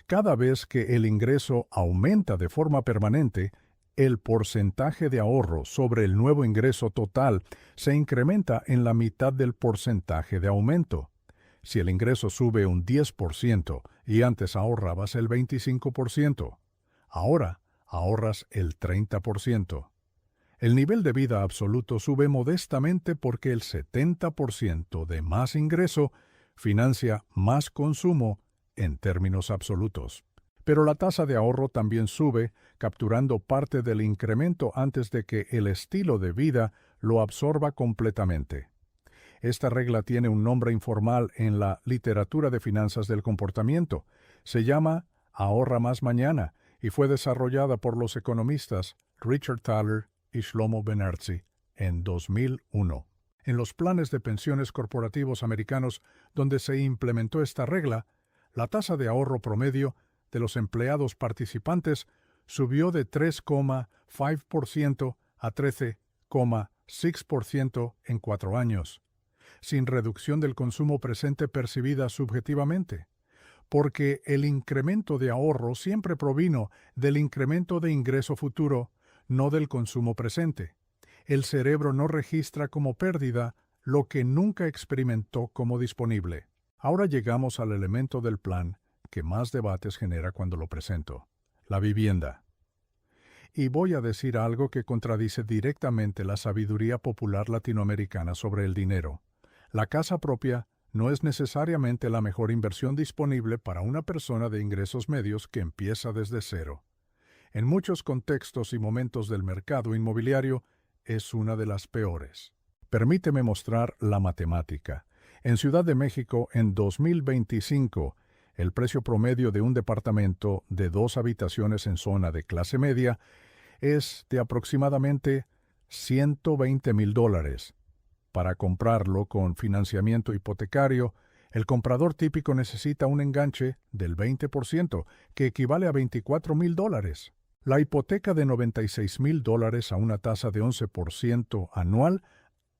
Cada vez que el ingreso aumenta de forma permanente, el porcentaje de ahorro sobre el nuevo ingreso total se incrementa en la mitad del porcentaje de aumento. Si el ingreso sube un 10% y antes ahorrabas el 25%, ahora ahorras el 30%. El nivel de vida absoluto sube modestamente porque el 70% de más ingreso financia más consumo en términos absolutos. Pero la tasa de ahorro también sube, capturando parte del incremento antes de que el estilo de vida lo absorba completamente. Esta regla tiene un nombre informal en la literatura de finanzas del comportamiento. Se llama ahorra más mañana y fue desarrollada por los economistas Richard Thaler y Shlomo Ben-Artzi en 2001. En los planes de pensiones corporativos americanos donde se implementó esta regla, la tasa de ahorro promedio de los empleados participantes subió de 3,5% a 13,6% en 4 años, sin reducción del consumo presente percibida subjetivamente. porque el incremento de ahorro siempre provino del incremento de ingreso futuro, no del consumo presente. El cerebro no registra como pérdida lo que nunca experimentó como disponible. Ahora llegamos al elemento del plan que más debates genera cuando lo presento: la vivienda. Y voy a decir algo que contradice directamente la sabiduría popular latinoamericana sobre el dinero. La casa propia no es necesariamente la mejor inversión disponible para una persona de ingresos medios que empieza desde cero. En muchos contextos y momentos del mercado inmobiliario, es una de las peores. Permíteme mostrar la matemática. En Ciudad de México, en 2025, el precio promedio de un departamento de 2 habitaciones en zona de clase media es de aproximadamente $120,000. Para comprarlo con financiamiento hipotecario, el comprador típico necesita un enganche del 20%, que equivale a $24,000. La hipoteca de $96,000 a una tasa de 11% anual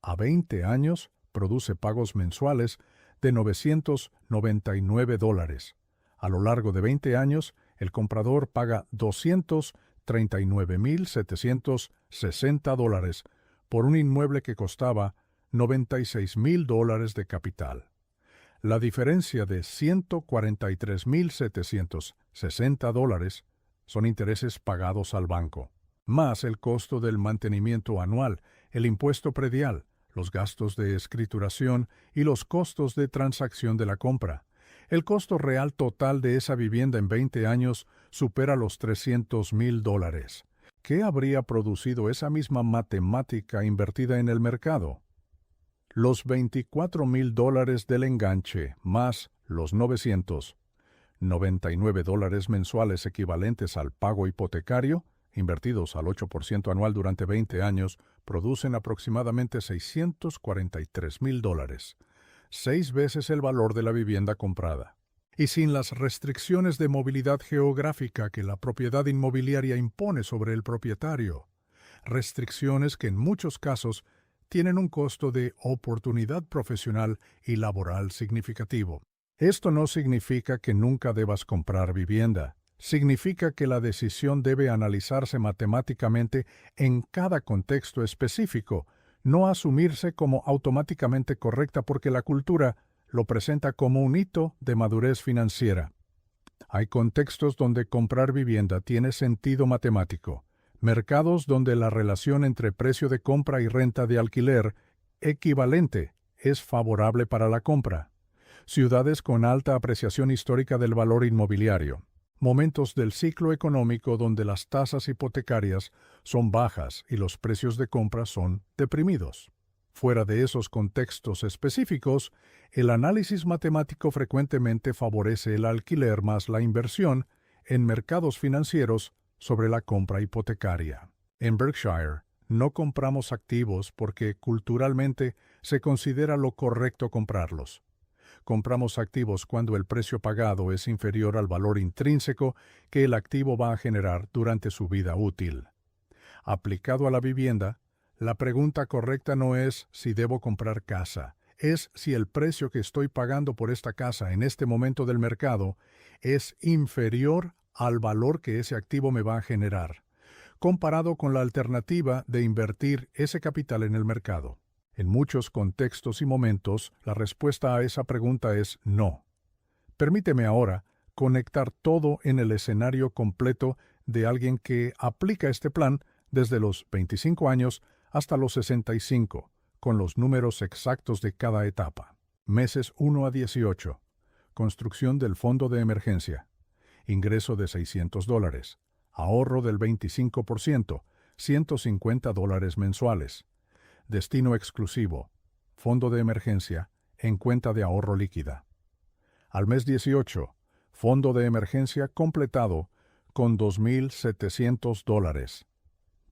a 20 años produce pagos mensuales de $999. A lo largo de 20 años, el comprador paga $239,760 por un inmueble que costaba $96,000 de capital. La diferencia de $143,760 son intereses pagados al banco, más el costo del mantenimiento anual, el impuesto predial, los gastos de escrituración y los costos de transacción de la compra. El costo real total de esa vivienda en 20 años supera los $300,000. ¿Qué habría producido esa misma matemática invertida en el mercado? Los $24,000 del enganche más los $999 mensuales equivalentes al pago hipotecario, invertidos al 8% anual durante 20 años, producen aproximadamente $643,000, 6 veces el valor de la vivienda comprada. Y sin las restricciones de movilidad geográfica que la propiedad inmobiliaria impone sobre el propietario, restricciones que en muchos casos tienen un costo de oportunidad profesional y laboral significativo. Esto no significa que nunca debas comprar vivienda. Significa que la decisión debe analizarse matemáticamente en cada contexto específico, no asumirse como automáticamente correcta porque la cultura lo presenta como un hito de madurez financiera. Hay contextos donde comprar vivienda tiene sentido matemático, mercados donde la relación entre precio de compra y renta de alquiler equivalente es favorable para la compra, ciudades con alta apreciación histórica del valor inmobiliario, momentos del ciclo económico donde las tasas hipotecarias son bajas y los precios de compra son deprimidos. Fuera de esos contextos específicos, el análisis matemático frecuentemente favorece el alquiler más la inversión en mercados financieros sobre la compra hipotecaria. En Berkshire, no compramos activos porque culturalmente se considera lo correcto comprarlos. Compramos activos cuando el precio pagado es inferior al valor intrínseco que el activo va a generar durante su vida útil. Aplicado a la vivienda, la pregunta correcta no es si debo comprar casa, es si el precio que estoy pagando por esta casa en este momento del mercado es inferior al valor que ese activo me va a generar, comparado con la alternativa de invertir ese capital en el mercado. En muchos contextos y momentos, la respuesta a esa pregunta es no. Permíteme ahora conectar todo en el escenario completo de alguien que aplica este plan desde los 25 años hasta los 65, con los números exactos de cada etapa. Meses 1 a 18. Construcción del fondo de emergencia. Ingreso de $600. Ahorro del 25%, $150 mensuales. Destino exclusivo. Fondo de emergencia en cuenta de ahorro líquida. Al mes 18. Fondo de emergencia completado con $2,700.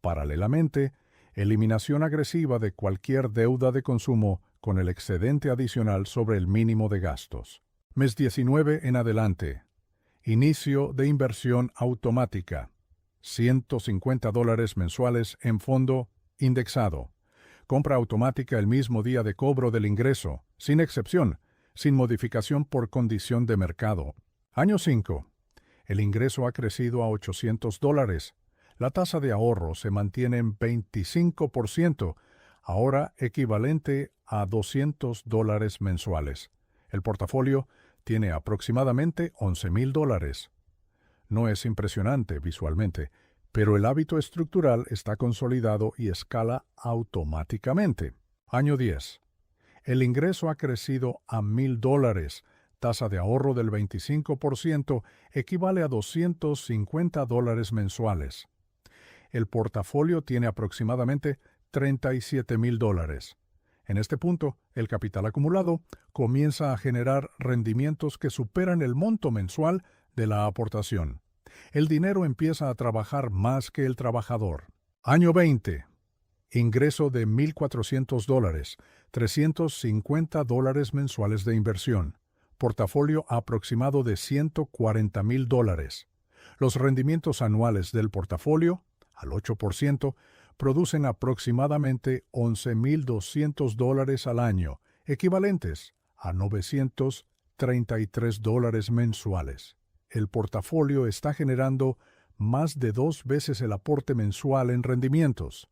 Paralelamente, eliminación agresiva de cualquier deuda de consumo con el excedente adicional sobre el mínimo de gastos. Mes 19 en adelante. Inicio de inversión automática. $150 mensuales en fondo indexado. Compra automática el mismo día de cobro del ingreso, sin excepción, sin modificación por condición de mercado. Año 5. El ingreso ha crecido a $800. La tasa de ahorro se mantiene en 25%, ahora equivalente a $200 mensuales. El portafolio tiene aproximadamente $11,000. No es impresionante visualmente, pero el hábito estructural está consolidado y escala automáticamente. Año 10. El ingreso ha crecido a $1,000. Tasa de ahorro del 25% equivale a $250 mensuales. El portafolio tiene aproximadamente $37,000. En este punto, el capital acumulado comienza a generar rendimientos que superan el monto mensual de la aportación. El dinero empieza a trabajar más que el trabajador. Año 20. Ingreso de $1,400, $350 mensuales de inversión. Portafolio aproximado de $140,000. Los rendimientos anuales del portafolio, al 8%, producen aproximadamente $11,200 al año, equivalentes a $933 mensuales. El portafolio está generando más de 2 veces el aporte mensual en rendimientos.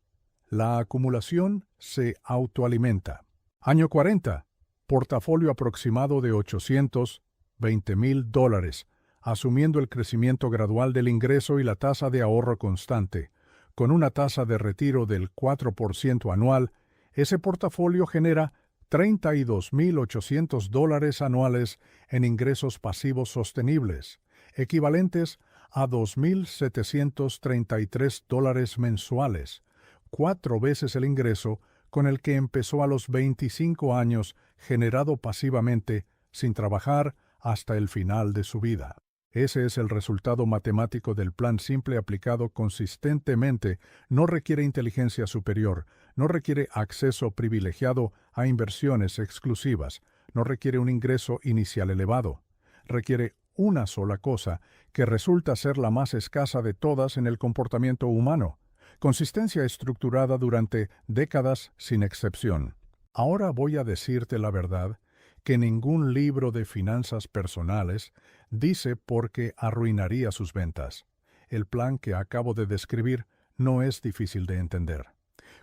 La acumulación se autoalimenta. Año 40. Portafolio aproximado de $820,000, asumiendo el crecimiento gradual del ingreso y la tasa de ahorro constante. Con una tasa de retiro del 4% anual, ese portafolio genera $32,800 anuales en ingresos pasivos sostenibles, equivalentes a $2,733 mensuales, 4 veces el ingreso con el que empezó a los 25 años, generado pasivamente, sin trabajar, hasta el final de su vida. Ese es el resultado matemático del plan simple aplicado consistentemente. No requiere inteligencia superior, no requiere acceso privilegiado a inversiones exclusivas, no requiere un ingreso inicial elevado. Requiere una sola cosa, que resulta ser la más escasa de todas en el comportamiento humano: consistencia estructurada durante décadas sin excepción. Ahora voy a decirte la verdad, que ningún libro de finanzas personales dice por qué arruinaría sus ventas. El plan que acabo de describir no es difícil de entender.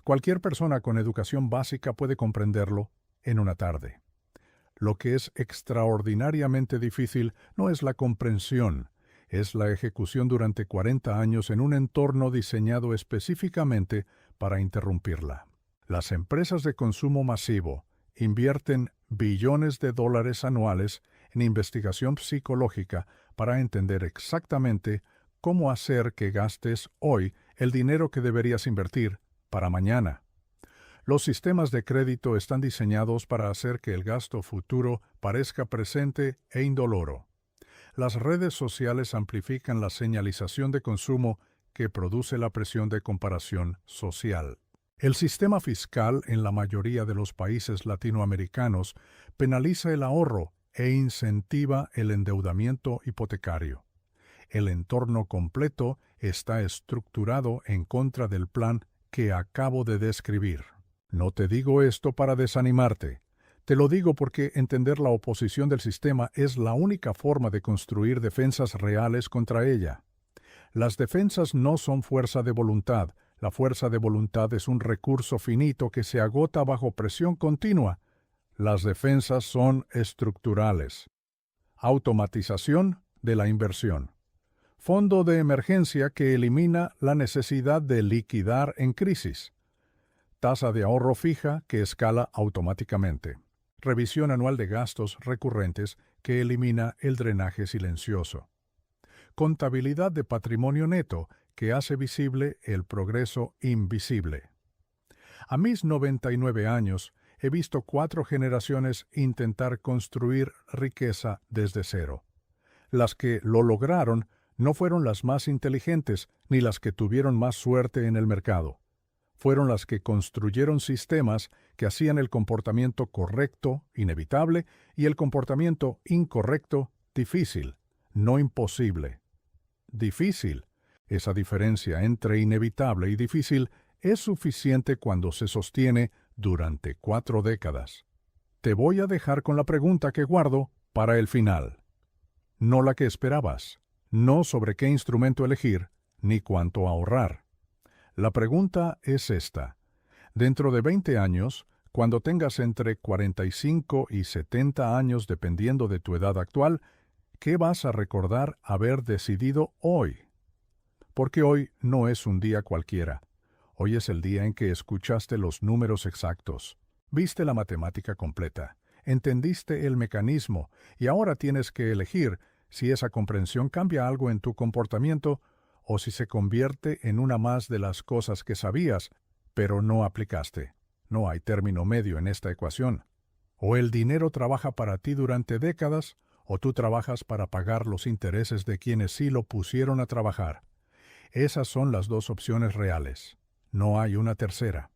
Cualquier persona con educación básica puede comprenderlo en una tarde. Lo que es extraordinariamente difícil no es la comprensión, es la ejecución durante 40 años en un entorno diseñado específicamente para interrumpirla. Las empresas de consumo masivo invierten billones de dólares anuales en investigación psicológica para entender exactamente cómo hacer que gastes hoy el dinero que deberías invertir para mañana. Los sistemas de crédito están diseñados para hacer que el gasto futuro parezca presente e indoloro. Las redes sociales amplifican la señalización de consumo que produce la presión de comparación social. El sistema fiscal en la mayoría de los países latinoamericanos penaliza el ahorro e incentiva el endeudamiento hipotecario. El entorno completo está estructurado en contra del plan que acabo de describir. No te digo esto para desanimarte. Te lo digo porque entender la oposición del sistema es la única forma de construir defensas reales contra ella. Las defensas no son fuerza de voluntad. La fuerza de voluntad es un recurso finito que se agota bajo presión continua. Las defensas son estructurales. Automatización de la inversión. Fondo de emergencia que elimina la necesidad de liquidar en crisis. Tasa de ahorro fija que escala automáticamente. Revisión anual de gastos recurrentes que elimina el drenaje silencioso. Contabilidad de patrimonio neto que hace visible el progreso invisible. A mis 99 años, he visto 4 generaciones intentar construir riqueza desde cero. Las que lo lograron no fueron las más inteligentes ni las que tuvieron más suerte en el mercado. Fueron las que construyeron sistemas que hacían el comportamiento correcto inevitable y el comportamiento incorrecto difícil, no imposible. Difícil. Esa diferencia entre inevitable y difícil es suficiente cuando se sostiene durante 4 décadas. Te voy a dejar con la pregunta que guardo para el final. no la que esperabas, no sobre qué instrumento elegir, ni cuánto ahorrar. La pregunta es esta. Dentro de 20 años, cuando tengas entre 45 y 70 años dependiendo de tu edad actual, ¿qué vas a recordar haber decidido hoy? Porque hoy no es un día cualquiera. Hoy es el día en que escuchaste los números exactos, viste la matemática completa, entendiste el mecanismo y ahora tienes que elegir si esa comprensión cambia algo en tu comportamiento o si se convierte en una más de las cosas que sabías, pero no aplicaste. No hay término medio en esta ecuación. O el dinero trabaja para ti durante décadas, o tú trabajas para pagar los intereses de quienes sí lo pusieron a trabajar. Esas son las dos opciones reales. No hay una tercera.